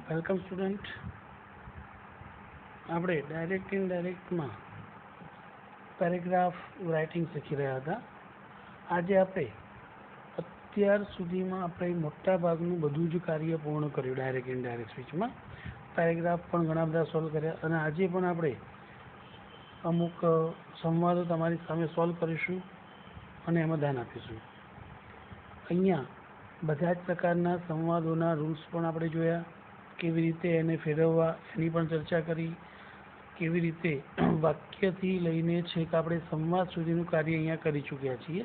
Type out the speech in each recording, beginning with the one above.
Welcome student. આપણે direct ઇનડાયરેક્ટમાં paragraph writing શીખી રહ્યા હતા. આજે આપણે અત્યાર સુધીમાં આપણે મોટા ભાગનું બધું જ કાર્ય પૂર્ણ કર્યું ડાયરેક્ટ ઇનડાયરેક્ટ સ્પીચમાં. પેરેગ્રાફ પણ ઘણા બધા સોલ્વ કર્યા અને આજે પણ આપણે અમુક સંવાદો તમારી સામે સોલ્વ કરીશું અને એમાં ધ્યાન આપીશું. અહીંયા બધા જ પ્રકારના સંવાદોના રૂલ્સ પણ આપણે જોયા, કેવી રીતે એને ફેરવવા એની પણ ચર્ચા કરી, કેવી રીતે વાક્યથી લઈને છેક આપણે સંવાદ સુધીનું કાર્ય અહીંયા કરી ચૂક્યા છીએ.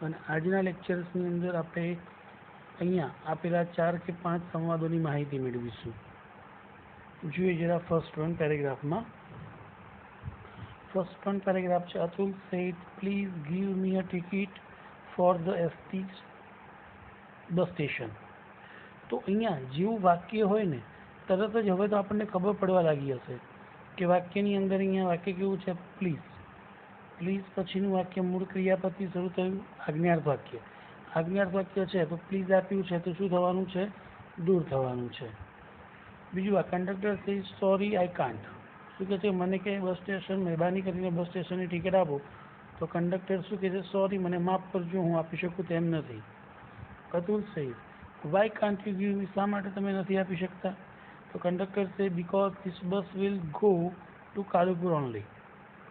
અને આજના લેક્ચર્સની અંદર આપણે અહીંયા આપેલા 4 કે 5 સંવાદોની માહિતી મેળવીશું. જોઈએ જરા ફર્સ્ટ વન પેરેગ્રાફમાં. ફર્સ્ટ વન પેરેગ્રાફ છે, Atul said please give me a ticket for the ST bus station. તો અહીંયા જેવું વાક્ય હોય ને તરત જ હવે તો આપણને ખબર પડવા લાગી હશે કે વાક્યની અંદર અહીંયા વાક્ય કેવું છે, પ્લીઝ. પ્લીઝ પછીનું વાક્ય મૂળ ક્રિયાપદથી શરૂ થયું, આજ્ઞાર્થ વાક્ય. આજ્ઞાર્થ વાક્ય છે તો પ્લીઝ આપ્યું છે તો શું થવાનું છે, દૂર થવાનું છે. બીજું, આ કંડક્ટર સે સોરી આઈ કાન્ટ. શું કહે છે, મને કે બસ સ્ટેશન, મહેરબાની કરીને બસ સ્ટેશનની ટિકિટ આપો. તો કંડક્ટર શું કહે છે, સોરી મને માફ કરજો, હું આપી શકું તેમ નથી. Atul say why can't you give me, શા માટે તમે નથી આપી શકતા? તો conductor say because this bus will go to Kalupur only.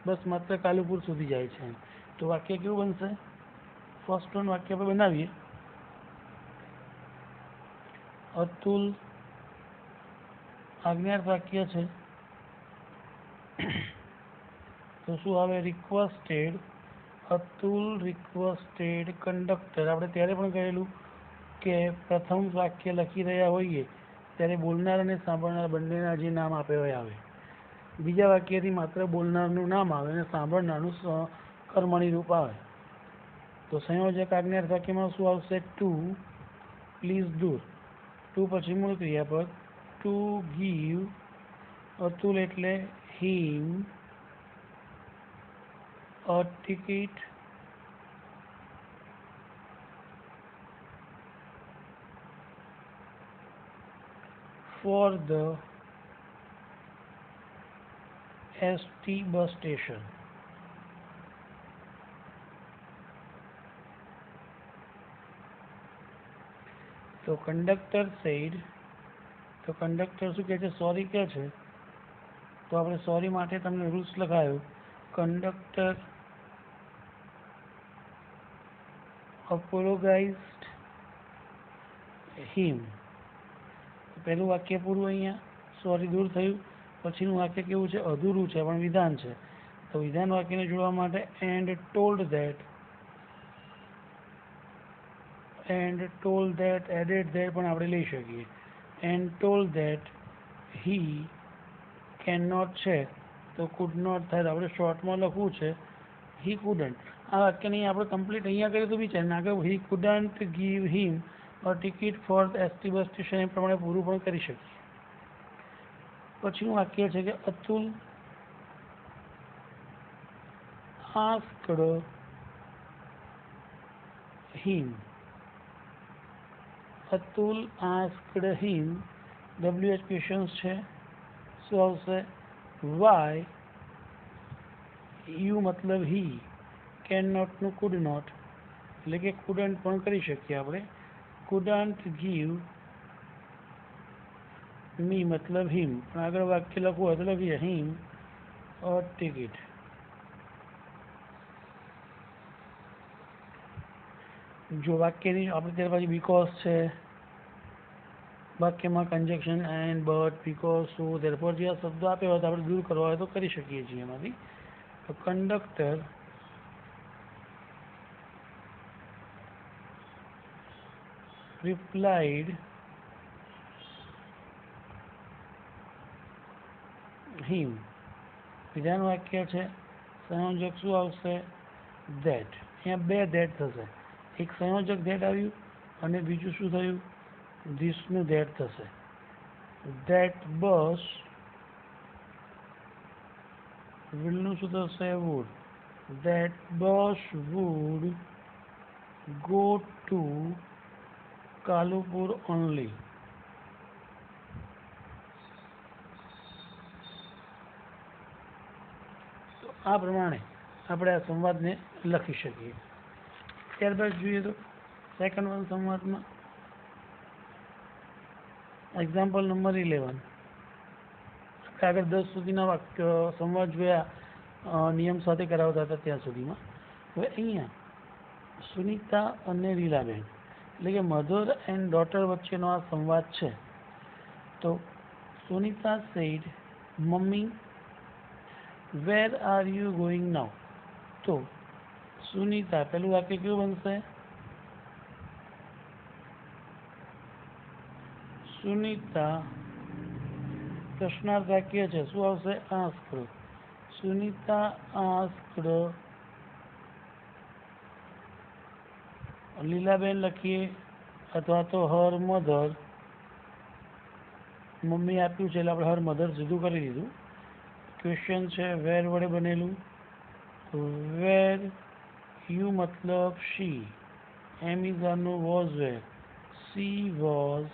બસ માત્ર કાલુપુર સુધી જાય છે. તો વાક્ય કેવું બનશે? ફર્સ્ટ વન વાક્ય આપણે બનાવીએ. અતુલ આજ્ઞાર્થ વાક્ય છે તો શું આવે, રિક્વેસ્ટેડ. Atul requested conductor. આપણે ત્યારે પણ કહેલું કે પ્રથમ વાક્ય લખી રહ્યા હોઈએ ત્યારે બોલનાર અને સાંભળનાર બંનેના જે નામ આપ્યા હોય આવે. બીજા વાક્યથી માત્ર બોલનારનું નામ આવે અને સાંભળનારનું કર્મણી રૂપ આવે. તો સંયોજક આજ્ઞાર્થ વાક્યમાં શું આવશે, ટુ. પ્લીઝ દૂર. ટુ પછી મૂળ ક્રિયાપદ, ટુ ગીવ. અતુલ એટલે him a ticket for the ST bus station. તો કંડક્ટર said, તો કંડક્ટર શું કહે છે, સોરી કહે છે. તો આપણે સોરી માટે તમને રૂલ્સ લખાયો, કંડક્ટર apologized him. પહેલું વાક્ય પૂરું, અહીંયા સોરી દૂર થયું. પછીનું વાક્ય કેવું છે, અધૂરું છે પણ વિધાન છે. તો વિધાન વાક્યને જોડવા માટે and told that, added that પણ આપણે લઈ શકીએ. And told that he can not છે તો કુડ નોટ થાય, આપણે શોર્ટમાં લખવું છે હી કુડન્ટ. આ વાક્યને આપણે કમ્પ્લીટ અહીંયા કરીએ તો બી છે ને, આગળ he couldn't give him ticket for ST bus station એ પ્રમાણે પૂરું પણ કરી શકીએ. પછીનું વાક્ય છે કે Atul asked him. Atul asked him, WH questions છે. શું આવશે, વાય. યુ મતલબ હી, કેન નોટનું કુડ નોટ એટલે કે કુડન્ટ પણ કરી શકીએ આપણે. couldn't give me મતલબ હિમ, પણ આગળ વાક્ય લખવું હોય તો લખીએ હિમ અ ટિકિટ. જો વાક્યની આપણે ત્યાર પછી બીકોઝ છે, વાક્યમાં conjunction and, but, because, so, therefore જેવા શબ્દો આપ્યા હોય તો આપણે દૂર કરવા હોય તો કરી શકીએ છીએ એમાંથી. તો કંડક્ટર replied him. વિધાન વાક્ય છે, સંયોજક શું આવશે, ધેટ. અહીંયા બે ધેટ થશે, એક સંયોજક ધેટ આવ્યું અને બીજું શું થયું, ધીસનું ધેટ થશે. ધેટ બસ વિલનું શું થશે, would. That bus would go to Kalupur only. આ પ્રમાણે આપણે આ સંવાદને લખી શકીએ. ત્યારબાદ જોઈએ તો સેકન્ડ વન સંવાદમાં એક્ઝામ્પલ નંબર 11. આગળ 10 સુધીના વાક્ય સંવાદ જોયા નિયમ સાથે કરાવતા હતા ત્યાં સુધીમાં. હવે અહીંયા સુનીતા અને લીલાબેન એટલે કે મધર એન્ડ ડોટર વચ્ચેનો આ સંવાદ છે. તો Sunita said, mummy where are you going now. તો સુનીતા, પેલું વાક્ય કેવું બનશે? સુનીતા પ્રશ્નાર્થ વાક્ય છે, શું આવશે? આસ્ક્ડ. સુનીતા આસ્ક્ડ લીલાબેન લખીએ અથવા તો હર મધર. મમ્મી આપ્યું છે એટલે આપણે હર મધર સીધું કરી દીધું. ક્વેશ્ચન છે વેર વડે બનેલું. વેર યુ મતલબ શી, એમ ઇઝ આરનું was where, she was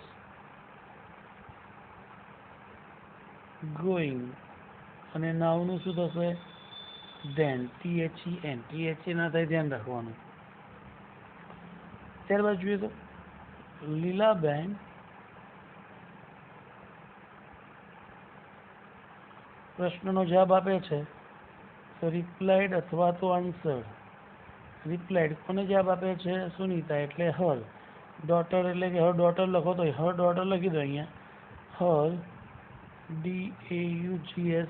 going, અને નાવનું શું થશે? ધેન. THEN. THA ના થાય, ધ્યાન રાખવાનું. ત્યારબાદ જોઈએ તો લીલાબેન પ્રશ્નનો જવાબ આપે છે. તો રિપ્લાઇડ અથવા તો આન્સર. રિપ્લાઇડ કોને જવાબ આપે છે? સુનીતા એટલે હર. ડોટર એટલે કે હર ડોટર લખો તો હર ડોટર લખી દો અહીંયા. હર DAUGHTER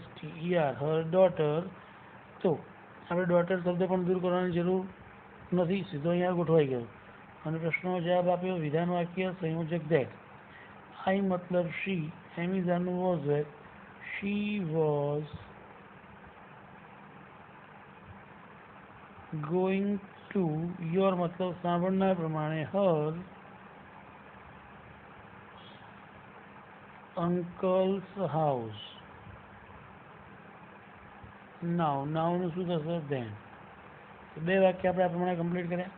હર ડોટર. તો આપણે ડોટર શબ્દ પણ દૂર કરવાની જરૂર નથી, સીધો અહીંયા ગોઠવાઈ ગયો. અને પ્રશ્નનો જવાબ આપ્યો. વિધાન વાક્ય સંયોજક ધેટ. આઈ મતલબ શી, એમ ઇઝ આરનું was where, she was going to. Your મતલબ સાંભળનાર પ્રમાણે હર uncle's house. નાવનું શું થશે? ધેન. બે વાક્ય આપણે આ પ્રમાણે કમ્પ્લીટ કર્યા.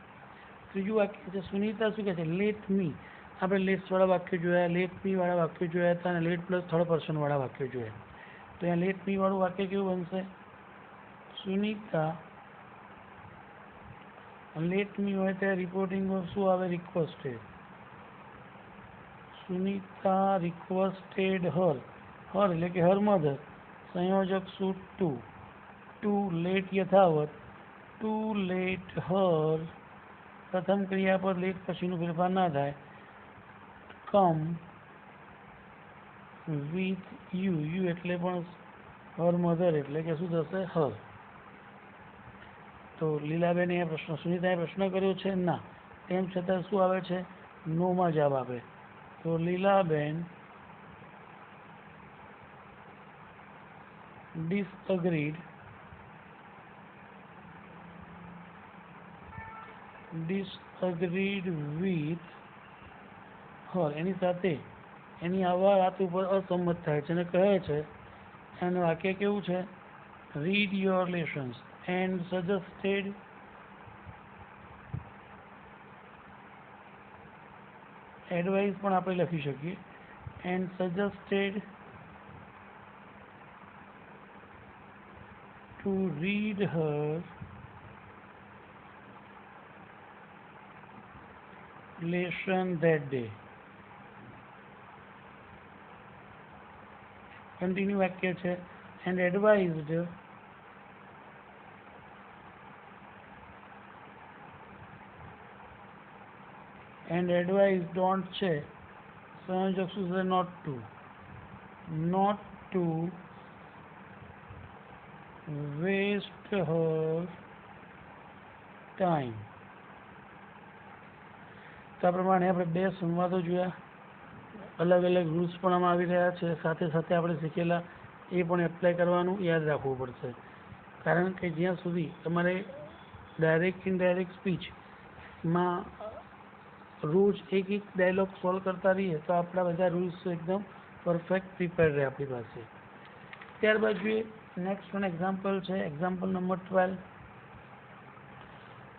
ત્રીજું વાક્ય છે સુનીતા શું કહે છે? Let me. આપણે લેટ્સ વાળા વાક્ય જોયા, લેટ મી વાળા વાક્ય જોયા હતા, અને લેટ પ્લસ થર્ડ પર્સન વાળા વાક્ય જોયા. તો અહીંયા લેટ મી વાળું વાક્ય કેવું બનશે? સુનીતા લેટ મી હોય ત્યારે રિપોર્ટિંગ શું આવે? રિક્વેસ્ટેડ. સુનીતા રિક્વેસ્ટેડ હર. હર એટલે કે હર મધર. સંયોજક શું? ટુ. ટુ લેટ યથાવત. ટુ લેટ હર. પ્રથમ ક્રિયાપદ લેટ પછીનું ફેરફાર ના થાય. Come with you. યુ એટલે પણ હર મધર એટલે કે શું થશે? હર. તો લીલાબેને એ પ્રશ્ન, સુનીતાએ પ્રશ્ન કર્યો છે ના, તેમ છતાં શું આવે છે? નોમાં જવાબ આપે. તો લીલાબેન disagreed with her. એની સાથે એની આવા વાત ઉપર અસંમત થાય છે અને કહે છે. એનું વાક્ય કેવું છે? Read your lessons and suggested advice પણ આપણે લખી શકીએ. And suggested to read her lesson that day. Continue વાક્ય છે. એન્ડ એડવાઇઝડ ડોન્ટ છે. સંયોજક શું છે? Not to. Not to waste her time. તો આ પ્રમાણે આપણે બે સંવાદો જોયા. અલગ અલગ રૂલ્સ પણ આમાં આવી રહ્યા છે. સાથે સાથે આપણે શીખેલા એ પણ એપ્લાય કરવાનું યાદ રાખવું પડશે. કારણ કે જ્યાં સુધી તમારે ડાયરેક્ટ ઇનડાયરેક્ટ સ્પીચમાં રોજ એક ડાયલોગ સોલ્વ કરતા રહીએ તો આપણા બધા રૂલ્સ એકદમ પરફેક્ટ પ્રિપેર રહે આપણી પાસે. ત્યારબાદ જોઈએ નેક્સ્ટ વન એક્ઝામ્પલ છે. Example number 12.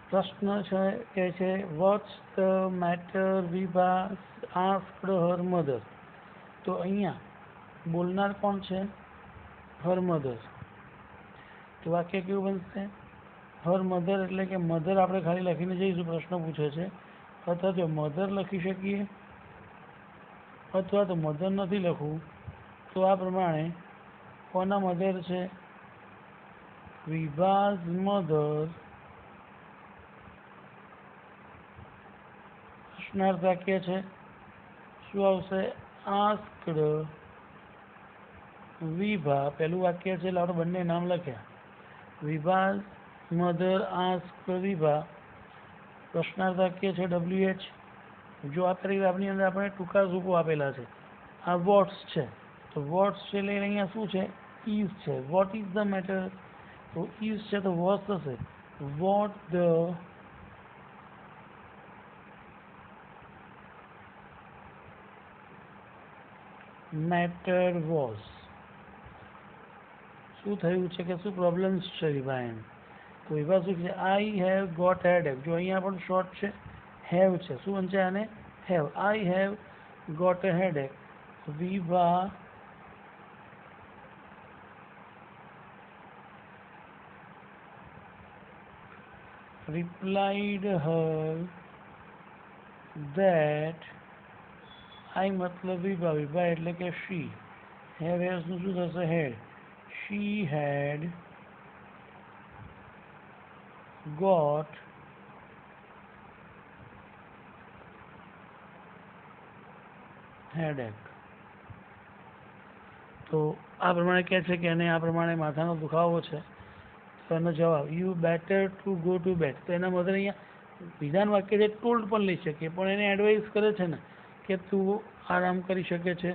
પ્રશ્ન છે કે છે what's the matter Vibha asked her mother. તો અહીંયા બોલનાર કોણ છે? Her mother. તો વાક્ય કેવું બનશે? હર મધર એટલે કે મધર આપણે ખાલી લખીને જઈશું, પ્રશ્ન પૂછે છે, અથવા તો મધર લખી શકીએ, અથવા તો મધર નથી લખવું તો આ પ્રમાણે કોના મધર છે? વિભાસ મધર. પ્રશ્નાર્થ વાક્ય છે, શું આવશે? આસ્કડ વિભા. પહેલું વાક્ય છે એટલે આપણે બંને નામ લખ્યા. વિભાસ મધર આસ્કડ વિભા. પ્રશ્નાર્થ વાક્ય છે WH. જો આ પેરેગ્રાફની અંદર આપણે ટૂંકા રૂપો આપેલા છે, આ વોટ્સ છે, તો વોટ્સ છે એટલે અહીંયા શું છે? ઇઝ છે. What is the matter? તો ઇઝ છે તો વોઝ થશે. Vote the matter was. શું થયું છે કે શું પ્રોબ્લેમ્સ છે વિભા એમ? તો વિભા શું છે? I have got headache. જો અહીંયા પણ શોર્ટ છે, હેવ છે, શું બનશે આને? Have. I have got a headache. Vibha replied her that I મતલબ વિભા, વિભા એટલે કે she, have નું શું થશે? had. she had got headache. તો આ પ્રમાણે કહે છે કે એને આ પ્રમાણે માથાનો દુખાવો છે, તો એનો જવાબ you better to go to bed. તો એના મધર અહીંયા વિધાન વાક્ય છે ટોલ્ડ પણ લઈ શકીએ, પણ એને એડવાઇસ કરે છે ને કે તું આરામ કરી શકે છે,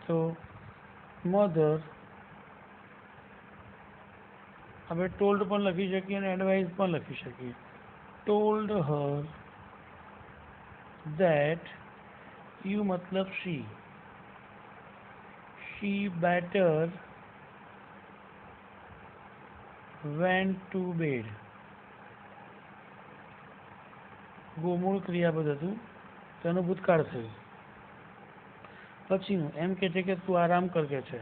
તો મધર આપણે ટોલ્ડ પણ લખી શકીએ અને એડવાઇસ પણ લખી શકીએ. ટોલ્ડ હર ધેટ યુ મતલબ she better went to bed. ગોમૂળ ક્રિયાપદ હતું, તેનું ભૂતકાળ થયું. પછીનું એમ કે છે કે તું આરામ કર કે છે,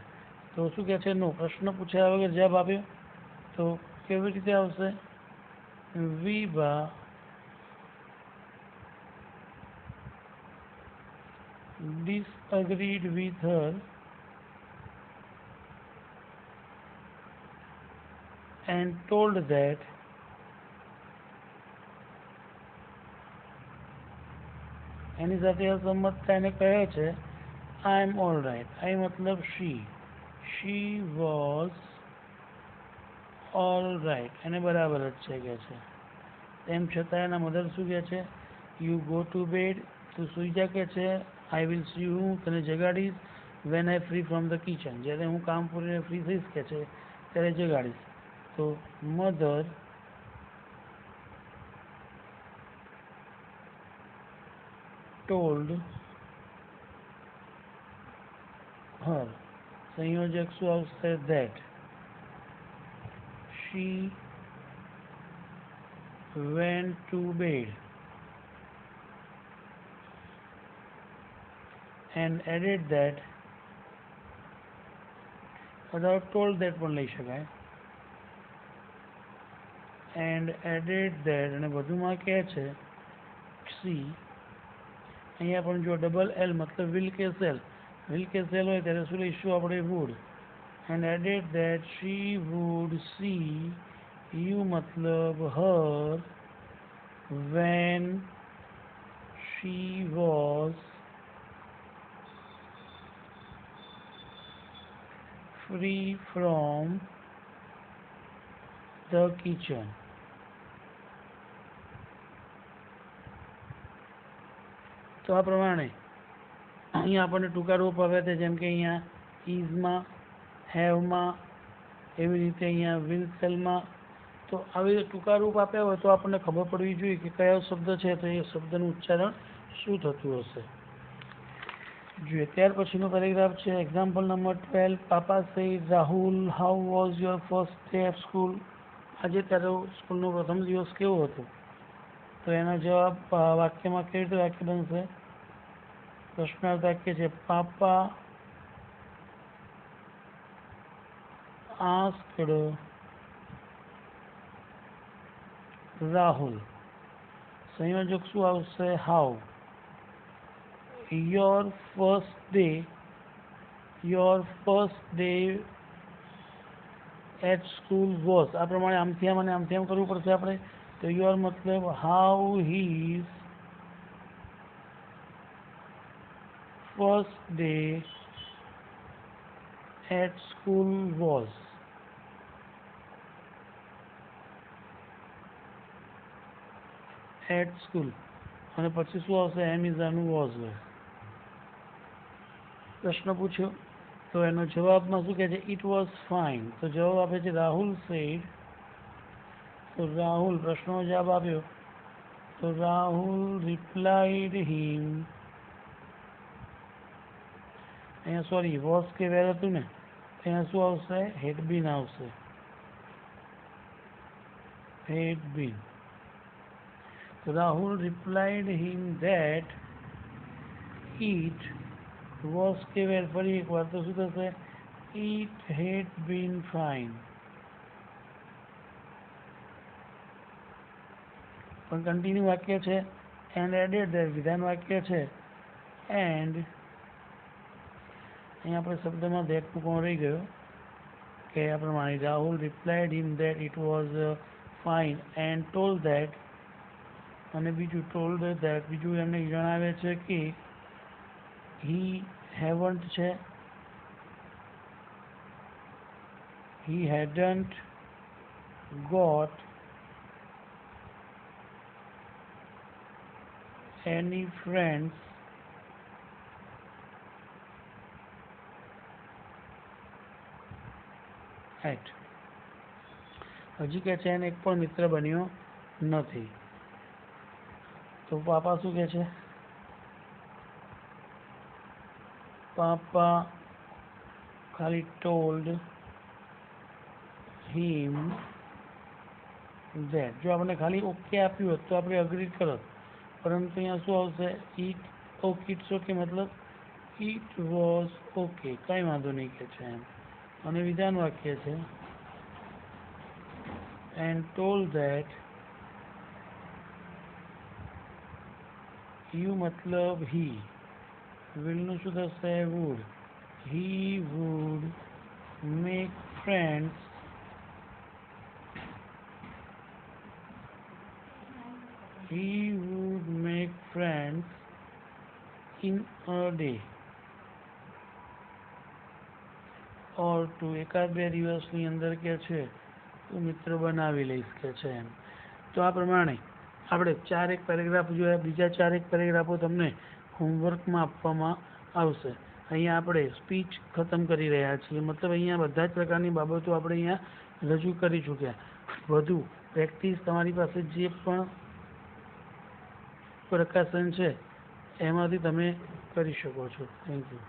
તો શું કહે છે? નો. પ્રશ્ન પૂછ્યા વગર જવાબ આપ્યો તો કેવી રીતે આવશે? વિભા disagreed with her and told that એની સાથે અસંમતતા એને કહે છે આઈ એમ ઓલ રાઇટ. આઈ મતલબ she was ઓલ રાઇટ, એને બરાબર જ છે કે છે. તેમ છતાં એના મધર શું કહે છે? યુ ગો ટુ બેડ, તું સૂઈ જા કે છે. આઈ વિલ સી, હું તને જગાડીશ. When I free from the kitchen, જ્યારે હું કામ પૂરીને ફ્રી થઈશ કે છે ત્યારે જગાડીશ. તો મધર ટોલ્ડ હર. સંયોજક શું આવશે? That. she went to bed and added that. without told that પણ લઈ શકાય. and added that અને વધુમાં કહે છે સી. અહીંયા પણ જો ડબલ એલ મતલબ વિલ કે સેલ, વિલ કે સેલ હોય ત્યારે શું લઈશું આપણે? Wood. and added that she would see you મતલબ her when she was free from the kitchen. તો આ પ્રમાણે અહીંયા આપણને ટૂંકા રૂપ આવે છે, જેમ કે અહીંયા ઇઝમાં, હેવમાં, એવી રીતે અહીંયા વિલ સેલમાં. તો આવી રીતે ટૂંકા રૂપ આપ્યા હોય તો આપણને ખબર પડવી જોઈએ કે કયો શબ્દ છે, તો એ શબ્દનું ઉચ્ચારણ શું થતું હશે. જોઈએ ત્યાર પછીનો પેરેગ્રાફ છે example number 12. Papa said Rahul how was your first day at school. આજે તારો સ્કૂલનો પ્રથમ દિવસ કેવો હતો? તો એના જવાબ વાક્યમાં કેવી રીતે વાક્ય બનશે? પ્રશ્નાર્થ વાક્ય છે પાપા આસ્કડ રાહુલ. સંયોજક શું આવશે? How. Your first day at school was. આ પ્રમાણે આમથી આમ અને આમથી આમ કરવું પડશે આપણે. તો યોર મતલબ how his first day at school was. At school અને પછી શું આવશે? એમ ઇઝ આનું વોઝ હોય. પ્રશ્ન પૂછ્યો તો એનો જવાબમાં શું કહે છે? It was fine. તો જવાબ આપે છે રાહુલ સેડ. તો રાહુલ પ્રશ્નનો જવાબ આપ્યો તો રાહુલ રિપ્લાઇડ હિમ. અહીંયા સોરી વોઝ કે વેર હતું ને, અહીંયા શું આવશે? હેડ બીન આવશે. Had been. તો Rahul replied him that it was કે વેર. ફરી એકવાર તો શું થશે? It had been fine. પણ કન્ટિન્યુ વાક્ય છે. એન્ડ એડેડ ધેટ વિધાન વાક્ય છે. એન્ડ અહીંયા આપણે શબ્દમાં ધેટ મૂકવાનો રહી ગયો કે આ પ્રમાણે Rahul replied him that it was fine and told that. અને બીજું ટોલ્ડ ધેટ બીજું એમને જણાવે છે કે હી હેવન્ટ છે, he hadn't got any friends at. હજી કે છે એને એક પણ મિત્ર બન્યો નથી. તો પાપા શું કહે છે? પાપા ખાલી ટોલ્ડ હિમ ધેટ. જો આપણે ખાલી ઓકે આપ્યું હોત તો આપણે અગ્રી કરત, પરંતુ અહીંયા શું આવશે? It okay. ઇટ્સ ઓકે મતલબ ઇટ વોઝ ઓકે, કાંઈ વાંધો નહીં કે છે એમ. અને વિધાન વાક્ય છે. એન્ડ ટોલ્ડ ધેટ યુ મતલબ હી. વિલનું શું થશે? Would. He would make friends in a day or two. એકાદ બે દિવસની અંદર કે છે તો મિત્ર બનાવી લઈશ કે છે એમ. તો આ પ્રમાણે આપણે 4 પેરેગ્રાફ જોયા. બીજા 4 પેરેગ્રાફો તમને હોમવર્કમાં આપવામાં આવશે. અહીંયા આપણે સ્પીચ ખતમ કરી રહ્યા છીએ, મતલબ અહીંયા બધા જ પ્રકારની બાબતો આપણે અહીંયા રજૂ કરી ચૂક્યા. વધુ પ્રેક્ટિસ તમારી પાસે જે પણ પ્રકાશન છે એમાંથી તમે કરી શકો છો. Thank you.